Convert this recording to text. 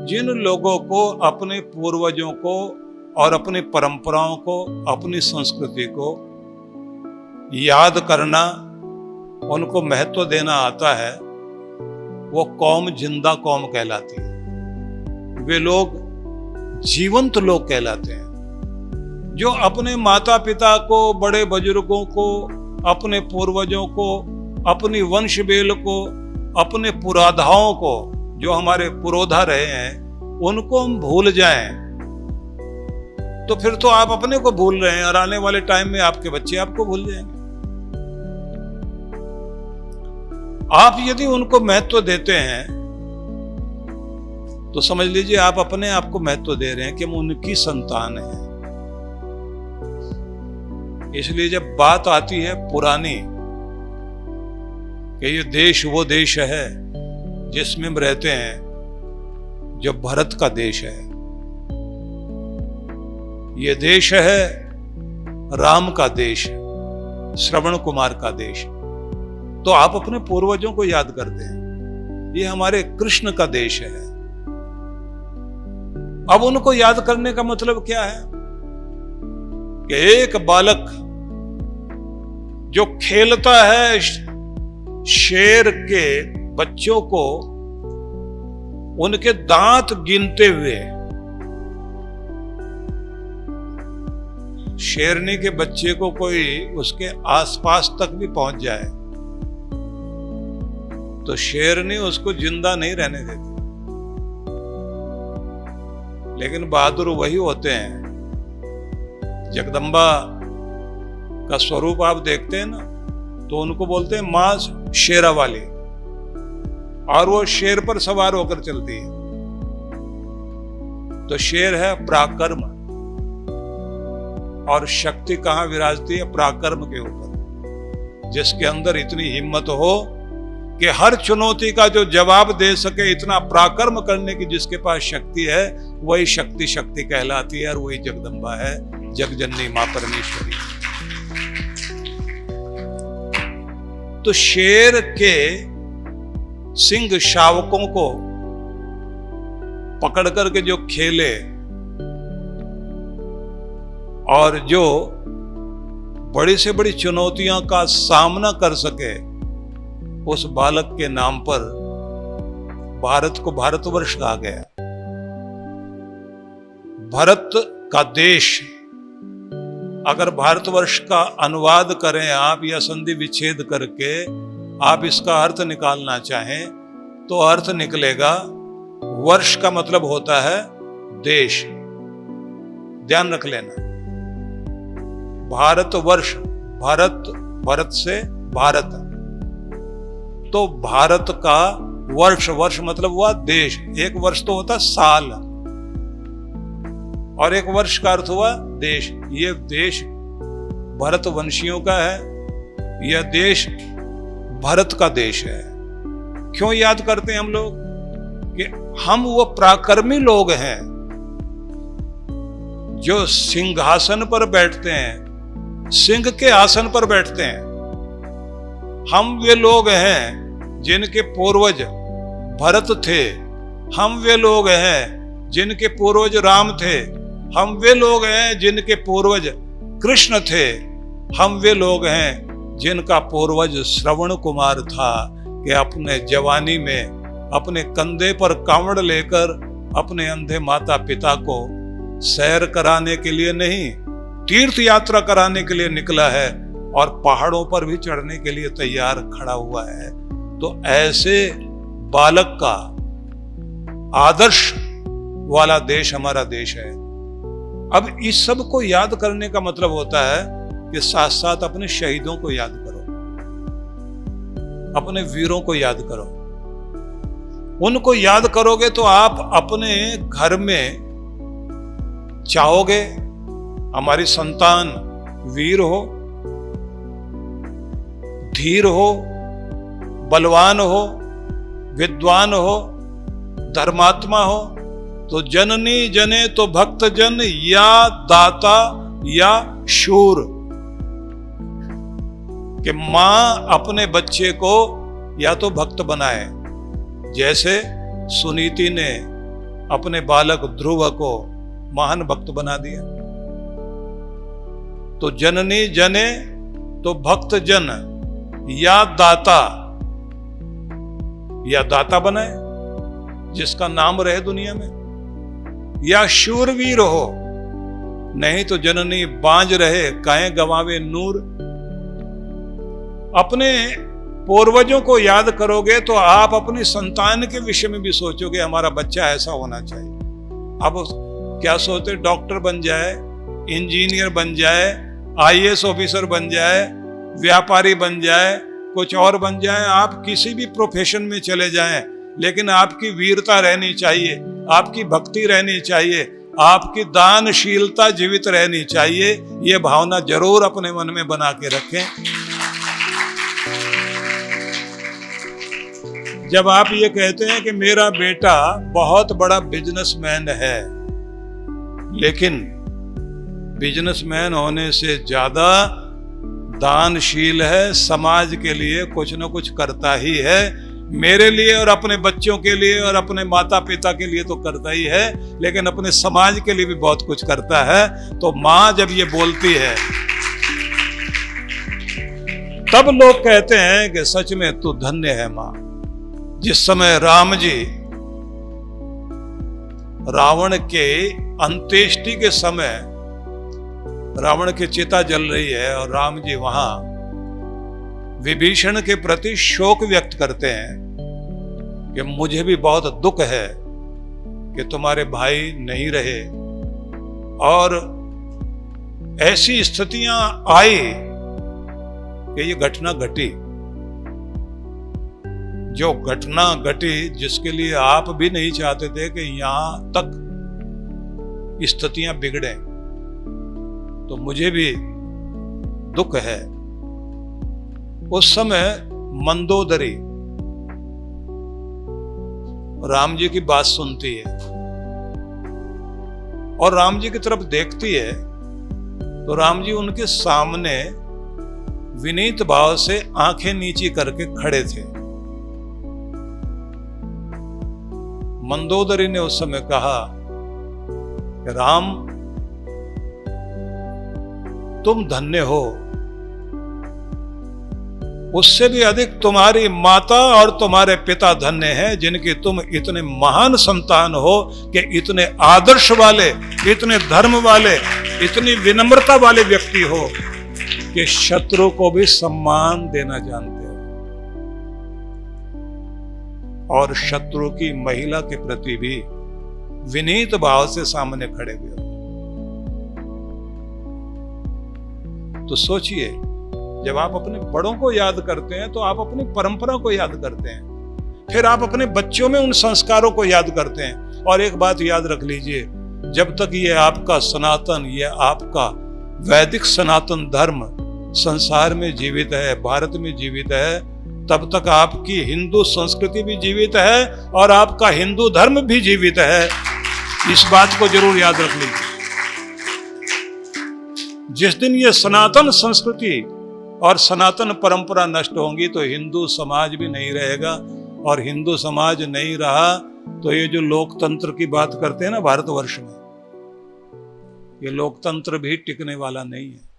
जिन लोगों को अपने पूर्वजों को और अपनी परंपराओं को, अपनी संस्कृति को याद करना, उनको महत्व देना आता है, वो कौम जिंदा कौम कहलाती है। वे लोग जीवंत लोग कहलाते हैं, जो अपने माता पिता को, बड़े बुजुर्गों को, अपने पूर्वजों को, अपनी वंश बेल को, अपने पुराधाओं को, जो हमारे पुरोधा रहे हैं, उनको हम भूल जाएं तो फिर तो आप अपने को भूल रहे हैं और आने वाले टाइम में आपके बच्चे आपको भूल जाएंगे। आप यदि उनको महत्व देते हैं तो समझ लीजिए आप अपने आप को महत्व दे रहे हैं कि हम उनकी संतान हैं। इसलिए जब बात आती है पुरानी कि ये देश वो देश है जिसमें हम रहते हैं, जो भरत का देश है, ये देश है राम का देश, श्रवण कुमार का देश, तो आप अपने पूर्वजों को याद करते हैं, ये हमारे कृष्ण का देश है। अब उनको याद करने का मतलब क्या है कि एक बालक जो खेलता है शेर के बच्चों को उनके दांत गिनते हुए, शेरनी के बच्चे को कोई उसके आसपास तक भी पहुंच जाए तो शेरनी उसको जिंदा नहीं रहने देती। लेकिन बहादुर वही होते हैं, जगदम्बा का स्वरूप आप देखते हैं ना, तो उनको बोलते हैं मां शेरा वाली, और वो शेर पर सवार होकर चलती है। तो शेर है पराक्रम, और शक्ति कहां विराजती है? पराक्रम के ऊपर, जिसके अंदर इतनी हिम्मत हो कि हर चुनौती का जो जवाब दे सके, इतना पराक्रम करने की जिसके पास शक्ति है, वही शक्ति शक्ति कहलाती है, और वही जगदम्बा है, जगजननी मां परमेश्वरी। तो शेर के सिंह शावकों को पकड़ करके जो खेले और जो बड़ी से बड़ी चुनौतियों का सामना कर सके, उस बालक के नाम पर भारत को भारतवर्ष कहा गया। भारत का देश, अगर भारतवर्ष का अनुवाद करें आप या संधि विच्छेद करके आप इसका अर्थ निकालना चाहें तो अर्थ निकलेगा, वर्ष का मतलब होता है देश, ध्यान रख लेना। भारतवर्ष, भारत, भारत से भारत, तो भारत का वर्ष, वर्ष मतलब हुआ देश, एक वर्ष तो होता साल, और एक वर्ष का अर्थ हुआ देश। ये देश भरतवंशियों का है, यह देश भारत का देश है। क्यों याद करते हैं हम लोग? कि हम वो पराक्रमी लोग हैं जो सिंहासन पर बैठते हैं, सिंह के आसन पर बैठते हैं। हम वे लोग हैं जिनके पूर्वज भरत थे, हम वे लोग हैं जिनके पूर्वज राम थे, हम वे लोग हैं जिनके पूर्वज कृष्ण थे, हम वे लोग हैं जिनका पूर्वज श्रवण कुमार था, कि अपने जवानी में अपने कंधे पर कांवड़ लेकर अपने अंधे माता पिता को सैर कराने के लिए नहीं, तीर्थ यात्रा कराने के लिए निकला है, और पहाड़ों पर भी चढ़ने के लिए तैयार खड़ा हुआ है। तो ऐसे बालक का आदर्श वाला देश हमारा देश है। अब इस सब को याद करने का मतलब होता है कि साथ साथ अपने शहीदों को याद करो, अपने वीरों को याद करो। उनको याद करोगे तो आप अपने घर में चाहोगे हमारी संतान वीर हो, धीर हो, बलवान हो, विद्वान हो, धर्मात्मा हो। तो जननी जने तो भक्त जन, या दाता या शूर, कि मां अपने बच्चे को या तो भक्त बनाए, जैसे सुनीति ने अपने बालक ध्रुव को महान भक्त बना दिया। तो जननी जने तो भक्त जन या दाता बनाए, जिसका नाम रहे दुनिया में, या शूरवीर हो, नहीं तो जननी बांझ रहे काहे गवावे नूर। अपने पूर्वजों को याद करोगे तो आप अपनी संतान के विषय में भी सोचोगे हमारा बच्चा ऐसा होना चाहिए। अब क्या सोचते, डॉक्टर बन जाए, इंजीनियर बन जाए, आईएएस ऑफिसर बन जाए, व्यापारी बन जाए, कुछ और बन जाए, आप किसी भी प्रोफेशन में चले जाएं, लेकिन आपकी वीरता रहनी चाहिए, आपकी भक्ति रहनी चाहिए, आपकी दानशीलता जीवित रहनी चाहिए। ये भावना जरूर अपने मन में बना के रखें। जब आप ये कहते हैं कि मेरा बेटा बहुत बड़ा बिजनेसमैन है, लेकिन बिजनेसमैन होने से ज्यादा दानशील है, समाज के लिए कुछ न कुछ करता ही है, मेरे लिए और अपने बच्चों के लिए और अपने माता पिता के लिए तो करता ही है, लेकिन अपने समाज के लिए भी बहुत कुछ करता है। तो माँ जब ये बोलती है तब लोग कहते हैं कि सच में तू धन्य है माँ। जिस समय राम जी रावण के अंत्येष्टि के समय रावण की चिता जल रही है और राम जी वहां विभीषण के प्रति शोक व्यक्त करते हैं कि मुझे भी बहुत दुख है कि तुम्हारे भाई नहीं रहे, और ऐसी स्थितियां आई कि ये घटना घटी, जो घटना घटी जिसके लिए आप भी नहीं चाहते थे कि यहां तक स्थितियां बिगड़े। तो मुझे भी दुख है। उस समय मंदोदरी राम जी की बात सुनती है और राम जी की तरफ देखती है, तो राम जी उनके सामने विनीत भाव से आंखें नीची करके खड़े थे। मंदोदरी ने उस समय कहा कि राम तुम धन्य हो, उससे भी अधिक तुम्हारी माता और तुम्हारे पिता धन्य हैं, जिनके तुम इतने महान संतान हो कि इतने आदर्श वाले, इतने धर्म वाले, इतनी विनम्रता वाले व्यक्ति हो कि शत्रु को भी सम्मान देना जानते हो और शत्रु की महिला के प्रति भी विनीत भाव से सामने खड़े हुए हो। तो सोचिए, जब आप अपने बड़ों को याद करते हैं तो आप अपनी परंपरा को याद करते हैं, फिर आप अपने बच्चों में उन संस्कारों को याद करते हैं। और एक बात याद रख लीजिए, जब तक ये आपका सनातन, ये आपका वैदिक सनातन धर्म संसार में जीवित है, भारत में जीवित है, तब तक आपकी हिंदू संस्कृति भी जीवित है और आपका हिंदू धर्म भी जीवित है। इस बात को जरूर याद रख लीजिए। जिस दिन ये सनातन संस्कृति और सनातन परंपरा नष्ट होंगी तो हिंदू समाज भी नहीं रहेगा, और हिंदू समाज नहीं रहा तो ये जो लोकतंत्र की बात करते हैं ना भारतवर्ष में, ये लोकतंत्र भी टिकने वाला नहीं है।